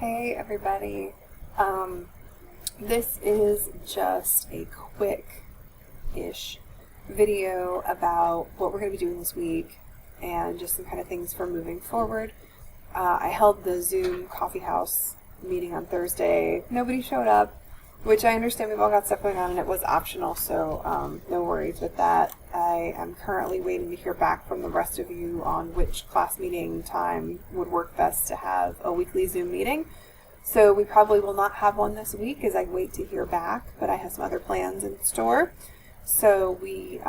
Hey everybody, this is just a quick-ish video about what we're going to be doing this week and just some kind of things for moving forward. I held the Zoom coffee house meeting on Thursday. Nobody showed up, which I understand we've all got stuff going on and it was optional, so no worries with that. I am currently waiting to hear back from the rest of you on which class meeting time would work best to have a weekly Zoom meeting. So we probably will not have one this week as I wait to hear back, but I have some other plans in store. So we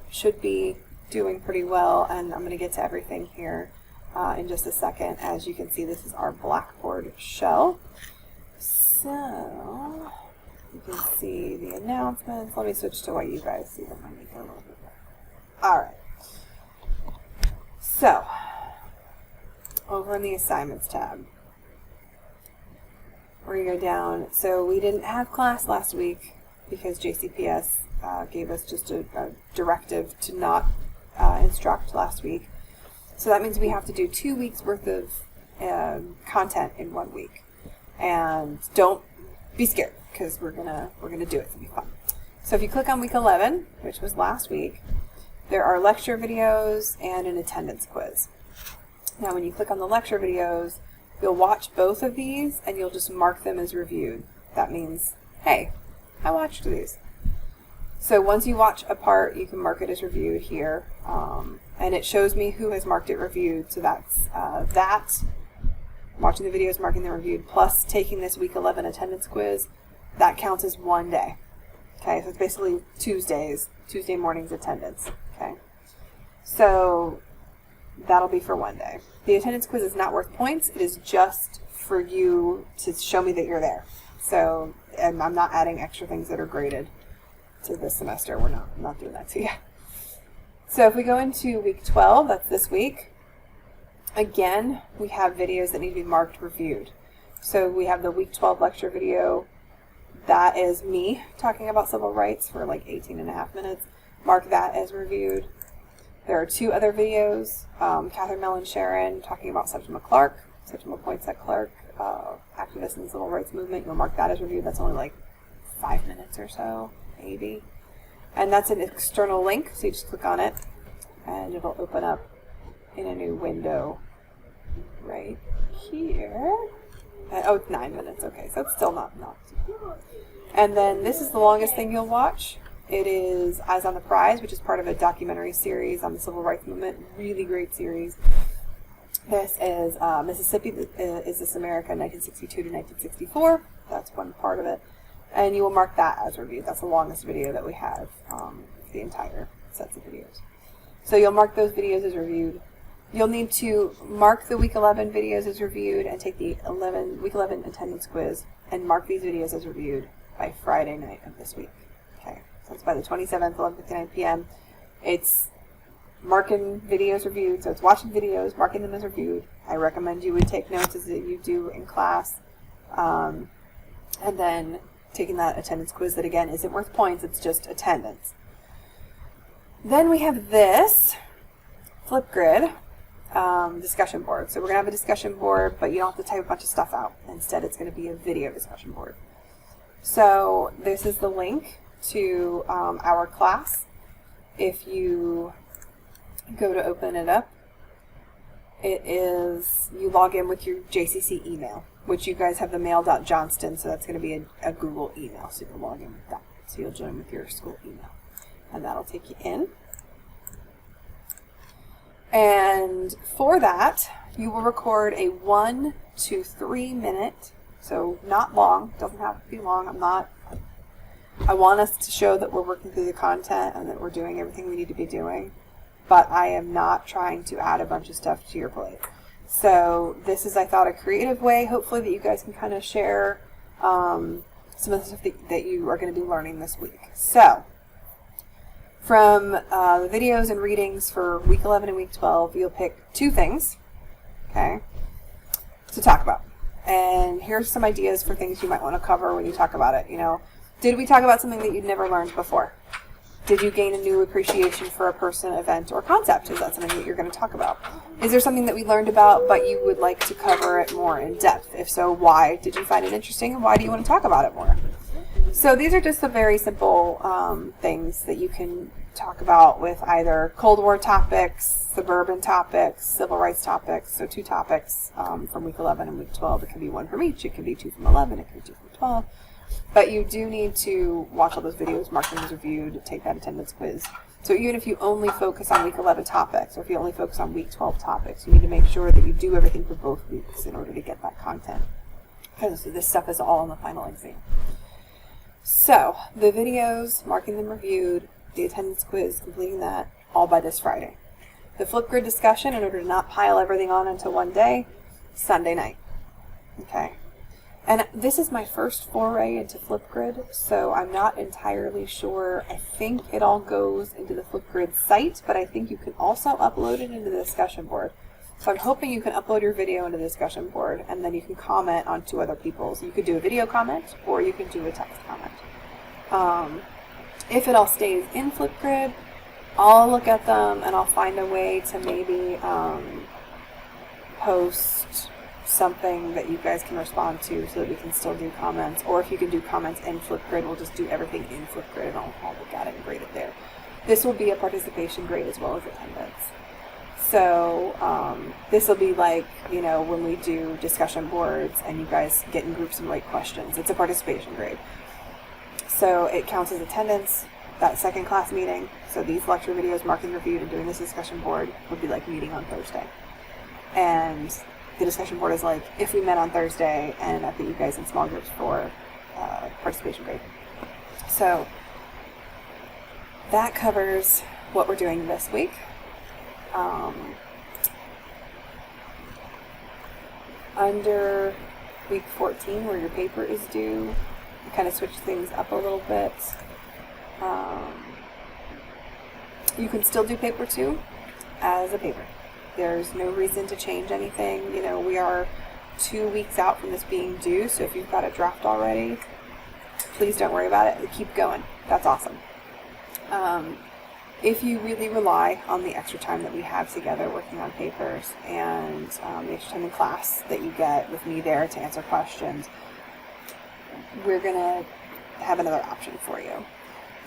should be doing pretty well, and I'm going to get to everything here in just a second. As you can see, this is our Blackboard shell. So you can see the announcements. Let me switch to what you guys see. That might make it a little bit better. All right. So over in the assignments tab, we're going to go down. So we didn't have class last week because JCPS gave us just a directive to not instruct last week. So that means we have to do 2 weeks worth of content in 1 week. And don't be scared because we're gonna do it. It's gonna be fun. So if you click on week 11, which was last week, there are lecture videos and an attendance quiz. Now when you click on the lecture videos, you'll watch both of these and you'll just mark them as reviewed. That means, hey, I watched these. So once you watch a part, you can mark it as reviewed here. And it shows me who has marked it reviewed. So that's watching the videos, marking them reviewed, plus taking this week 11 attendance quiz. That counts as 1 day. Okay, so it's basically Tuesday morning's attendance. Okay, so that'll be for 1 day. The attendance quiz is not worth points. It is just for you to show me that you're there. So, and I'm not adding extra things that are graded to this semester. We're not doing that to you. So if we go into week 12, that's this week, again, we have videos that need to be marked reviewed. So we have the week 12 lecture video. That is me talking about civil rights for like 18.5 minutes. Mark that as reviewed. There are 2 other videos, Catherine Mellon Sharon talking about Septima Clark, Septima Poinsett Clark, activist in the civil rights movement. You'll mark that as reviewed. That's only like 5 minutes or so, maybe. And that's an external link, so you just click on it and it'll open up in a new window right here. And, oh, it's 9 minutes. Okay, so it's still not. And then this is the longest thing you'll watch. It is Eyes on the Prize, which is part of a documentary series on the civil rights movement. Really great series. This is Mississippi is This America, 1962 to 1964. That's one part of it. And you will mark that as reviewed. That's the longest video that we have, the entire sets of videos. So you'll mark those videos as reviewed. You'll need to mark the week 11 videos as reviewed and take the week 11 attendance quiz and mark these videos as reviewed by Friday night of this week. Okay, so it's by the 27th, 11:59 p.m. It's marking videos reviewed, so it's watching videos, marking them as reviewed. I recommend you would take notes as you do in class, and then taking that attendance quiz that, again, isn't worth points, it's just attendance. Then we have this Flipgrid discussion board. So we're going to have a discussion board, but you don't have to type a bunch of stuff out. Instead, it's going to be a video discussion board. So this is the link to our class. If you go to open it up, it is, you log in with your JCC email, which you guys have the mail.johnston, so that's going to be a Google email, so you can log in with that. So you'll join with your school email, and that'll take you in. And for that, you will record a 1 to 3 minute, so not long, doesn't have to be long. I want us to show that we're working through the content and that we're doing everything we need to be doing, but I am not trying to add a bunch of stuff to your plate. So this is, I thought, a creative way, hopefully, that you guys can kind of share some of the stuff that you are going to be learning this week. So from the videos and readings for week 11 and week 12, you'll pick 2 things, okay, to talk about. And here's some ideas for things you might want to cover when you talk about it. You know, did we talk about something that you'd never learned before? Did you gain a new appreciation for a person, event, or concept? Is that something that you're going to talk about? Is there something that we learned about but you would like to cover it more in depth? If so, why did you find it interesting and why do you want to talk about it more? So these are just some very simple things that you can talk about with either Cold War topics, suburban topics, civil rights topics. So 2 topics from week 11 and week 12. It can be 1 from each. It can be 2 from 11. It can be 2 from 12. But you do need to watch all those videos, mark them as reviewed, take that attendance quiz. So even if you only focus on week 11 topics, or if you only focus on week 12 topics, you need to make sure that you do everything for both weeks in order to get that content. Because this stuff is all in the final exam. So, the videos, marking them reviewed, the attendance quiz, completing that, all by this Friday. The Flipgrid discussion, in order to not pile everything on into one day, Sunday night. Okay? And this is my first foray into Flipgrid, so I'm not entirely sure. I think it all goes into the Flipgrid site, but I think you can also upload it into the discussion board. So I'm hoping you can upload your video into the discussion board, and then you can comment on 2 other people's. You could do a video comment, or you can do a text comment. If it all stays in Flipgrid, I'll look at them, and I'll find a way to maybe post something that you guys can respond to so that we can still do comments. Or if you can do comments in Flipgrid, we'll just do everything in Flipgrid, and I'll look at it and grade it there. This will be a participation grade as well as attendance. So this will be like, you know, when we do discussion boards and you guys get in groups and write questions. It's a participation grade. So it counts as attendance, that second class meeting. So these lecture videos, marking reviewed, and doing this discussion board would be like meeting on Thursday. And the discussion board is like, if we met on Thursday, and I put you guys in small groups for participation grade. So that covers what we're doing this week. Under week 14, where your paper is due, you kind of switch things up a little bit. You can still do paper 2 as a paper. There's no reason to change anything. You know, we are 2 weeks out from this being due, so if you've got a draft already, please don't worry about it. Keep going. That's awesome. If you really rely on the extra time that we have together working on papers and the extra time in class that you get with me there to answer questions, we're going to have another option for you.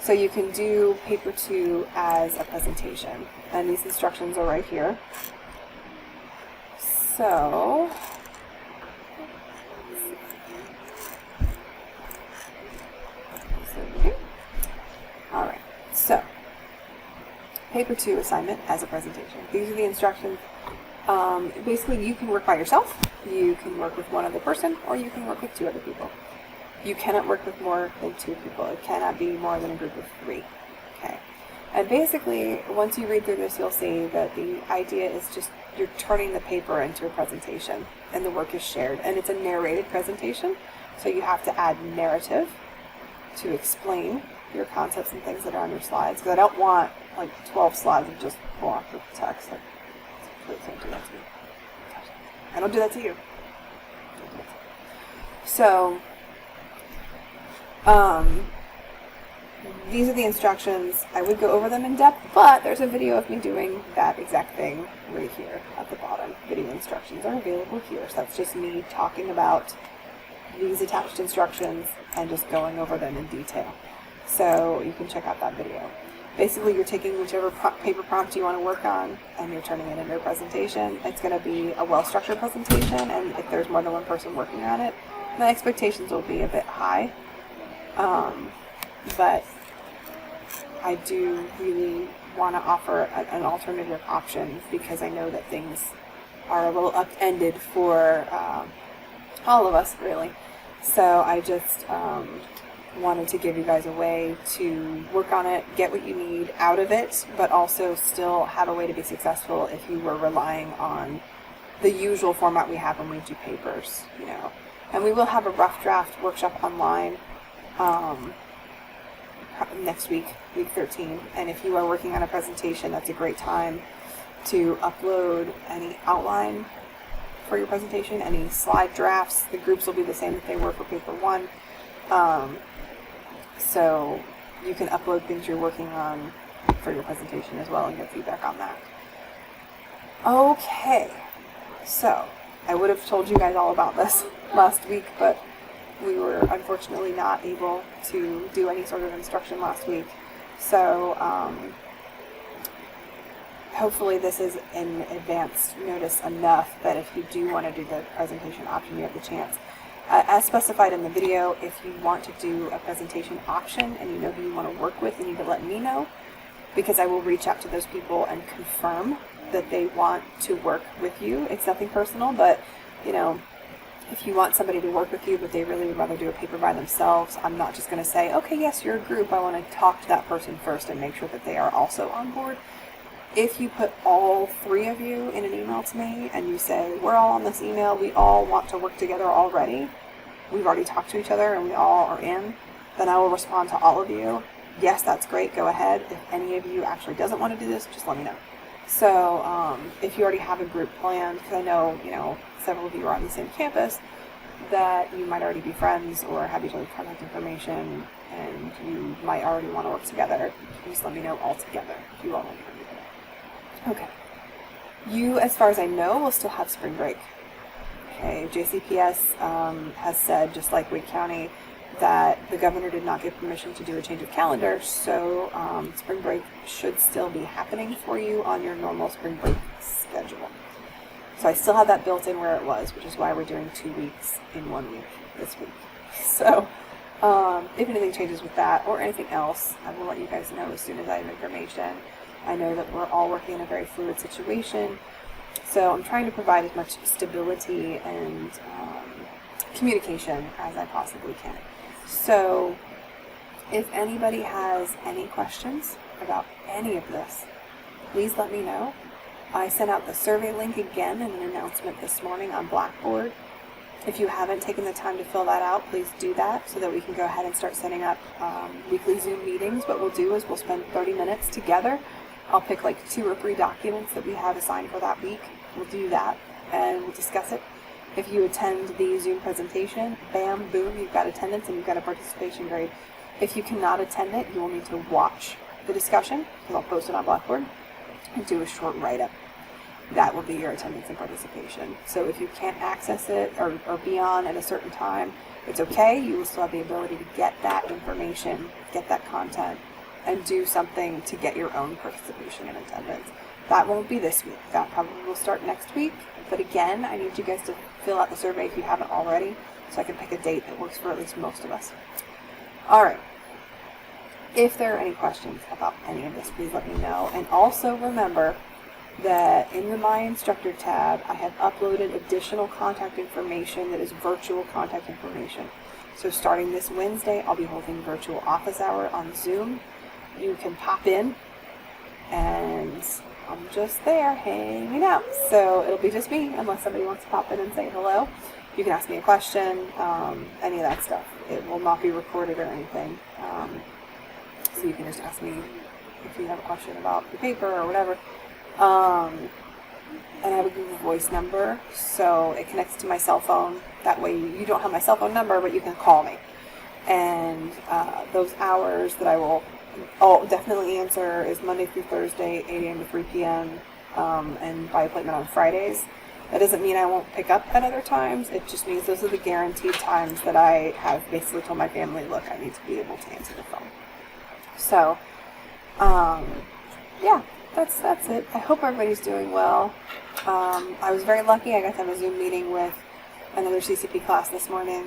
So you can do paper 2 as a presentation, and these instructions are right here. So, alright, so paper 2 assignment as a presentation. These are the instructions. Basically, you can work by yourself, you can work with one other person, or you can work with 2 other people. You cannot work with more than 2 people. It cannot be more than a group of 3. Okay. And basically, once you read through this, you'll see that the idea is just you're turning the paper into a presentation, and the work is shared. And it's a narrated presentation, so you have to add narrative to explain your concepts and things that are on your slides. Because I don't want like 12 slides of just block of text. Like, please don't do that to me. I don't do that to you. So, these are the instructions. I would go over them in depth, but there's a video of me doing that exact thing right here at the bottom. Video instructions are available here. So that's just me talking about these attached instructions and just going over them in detail. So you can check out that video. Basically, you're taking whichever paper prompt you want to work on and you're turning it into a presentation. It's going to be a well-structured presentation, and if there's more than one person working on it, the expectations will be a bit high. But I do really want to offer an alternative option because I know that things are a little upended for all of us, really. So I just wanted to give you guys a way to work on it, get what you need out of it, but also still have a way to be successful if you were relying on the usual format we have when we do papers, you know. And we will have a rough draft workshop online next week, week 13. And if you are working on a presentation, that's a great time to upload any outline for your presentation, any slide drafts. The groups will be the same as they were for paper 1. So you can upload things you're working on for your presentation as well and get feedback on that. Okay, so I would have told you guys all about this last week, but we were unfortunately not able to do any sort of instruction last week. So hopefully this is in advance notice enough that if you do want to do the presentation option, you have the chance. As specified in the video, if you want to do a presentation option and you know who you want to work with, you need to let me know, because I will reach out to those people and confirm that they want to work with you. It's nothing personal, but you know, if you want somebody to work with you but they really would rather do a paper by themselves, I'm not just going to say, okay, yes, you're a group. I want to talk to that person first and make sure that they are also on board. If you put all 3 of you in an email to me and you say, we're all on this email, we all want to work together already, we've already talked to each other and we all are in, then I will respond to all of you. Yes, that's great, go ahead. If any of you actually doesn't want to do this, just let me know. So if you already have a group planned, because I know, you know, several of you are on the same campus, that you might already be friends or have each other's contact information and you might already want to work together, please let me know all together if you all want to work together. Okay. You, as far as I know, will still have spring break. Okay, JCPS has said, just like Wake County, that the governor did not give permission to do a change of calendar, so spring break should still be happening for you on your normal spring break schedule. So I still have that built in where it was, which is why we're doing 2 weeks in 1 week this week. So if anything changes with that or anything else, I will let you guys know as soon as I have information. I know that we're all working in a very fluid situation, so I'm trying to provide as much stability and communication as I possibly can. So if anybody has any questions about any of this, please let me know. I sent out the survey link again in an announcement this morning on Blackboard. If you haven't taken the time to fill that out, please do that so that we can go ahead and start setting up weekly Zoom meetings. What we'll do is we'll spend 30 minutes together. I'll pick like 2 or 3 documents that we have assigned for that week. We'll do that and we'll discuss it. If you attend the Zoom presentation, bam, boom, you've got attendance and you've got a participation grade. If you cannot attend it, you will need to watch the discussion, because I'll post it on Blackboard, and do a short write-up. That will be your attendance and participation. So if you can't access it or be on at a certain time, it's okay. You will still have the ability to get that information, get that content, and do something to get your own participation and attendance. That won't be this week. That probably will start next week. But again, I need you guys to fill out the survey if you haven't already, so I can pick a date that works for at least most of us. All right. If there are any questions about any of this, please let me know. And also remember that in the My Instructor tab, I have uploaded additional contact information that is virtual contact information. So starting this Wednesday, I'll be holding virtual office hour on Zoom. You can pop in, and I'm just there hanging out. So it'll be just me, unless somebody wants to pop in and say hello. You can ask me a question, any of that stuff. It will not be recorded or anything. So you can just ask me if you have a question about the paper or whatever. And I have a Google Voice number, so it connects to my cell phone. That way you don't have my cell phone number, but you can call me. And those hours that I will definitely answer is Monday through Thursday, 8 a.m. to 3 p.m., and by appointment on Fridays. That doesn't mean I won't pick up at other times. It just means those are the guaranteed times that I have basically told my family, look, I need to be able to answer the phone. So, yeah, that's it. I hope everybody's doing well. I was very lucky. I got to have a Zoom meeting with another CCP class this morning,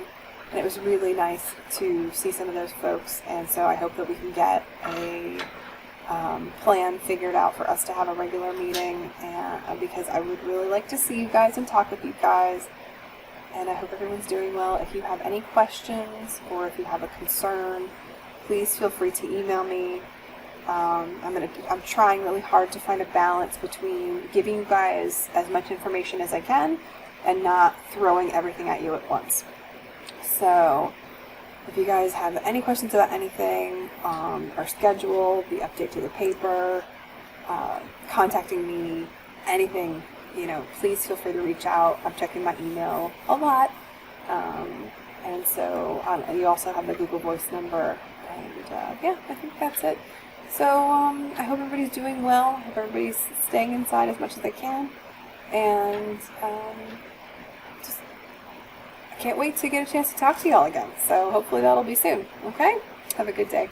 and it was really nice to see some of those folks. And so I hope that we can get a plan figured out for us to have a regular meeting, and because I would really like to see you guys and talk with you guys. And I hope everyone's doing well. If you have any questions or if you have a concern, please feel free to email me. I'm trying really hard to find a balance between giving you guys as much information as I can and not throwing everything at you at once. So if you guys have any questions about anything, our schedule, the update to the paper, contacting me, anything, please feel free to reach out. I'm checking my email a lot. And so you also have the Google Voice number. And yeah, I think that's it. So I hope everybody's doing well. I hope everybody's staying inside as much as they can. And just I can't wait to get a chance to talk to y'all again. So hopefully that'll be soon. Okay? Have a good day.